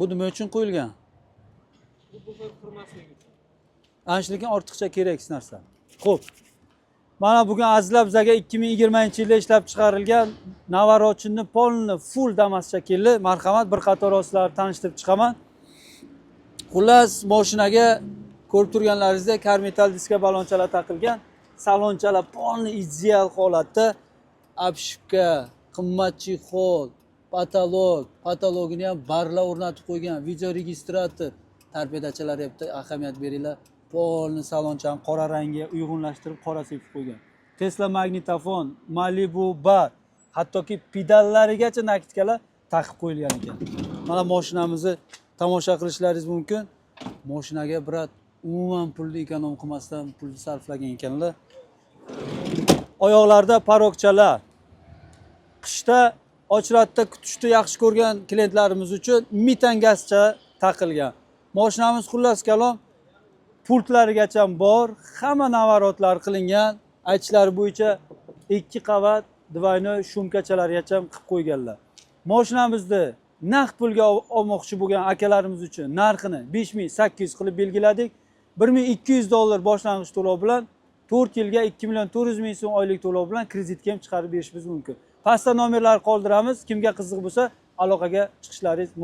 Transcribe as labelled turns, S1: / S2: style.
S1: Bu nima uchun qo'yilgan?
S2: Bu bufer qurmasligi uchun.
S1: Ana shu lekin ortiqcha keraksiz narsa. Xo'p. Mana bugun azizlar bizga 2020-yilda ishlab chiqarilgan Navarotchini polni full Damas shakilli marhamat bir qator sizlarni tanishtirib chiqaman. Xullas, mashinaga ko'rib turganlaringizdek karmetal diska balonchalar taqilgan. Salonchalar polni ideal holatda. Obshipka, qimmatchi xol, patologini ham barlar o'rnatib qo'ygan, video registrator, torpedachalar ham ahamiyat beringlar. Polni salonchani qora rangga uyg'unlashtirib qora sepib qo'ygan. Tesla magnitofon, Malibu bar, hattoki pedallarigacha nakitkalar taqib qo'yilgan ekan. Mana mashinamizni tomosha qilishlaringiz mumkin. Mashinaga birat umuman pulni ekonom qilmasdan pul sarflagan ekanlar. Oyoqlarda parokchalar. Qishda ochratda kutishni yaxshi ko'rgan klientlarimiz uchun metangascha taqilgan. Mashinamiz xullas kalom pultlarigacha bor, hamma navarotlar qilingan. Aytishlari bo'yicha 2 qavat двойной shumkachalargacha qilib qo'yganlar. Mashinamizni naqd pulga olmoqchi bo'lgan akalarimiz uchun narxini 5800 qilib belgiladik. $1200 boshlang'ich to'lov bilan 4 yilga 2.400.000 so'm oylik to'lov bilan kreditga ham chiqarib berishimiz mumkin. Pastda nomerlar qoldiramiz. Kimga qiziq bo'lsa aloqaga chiqishlaringiz mumkin.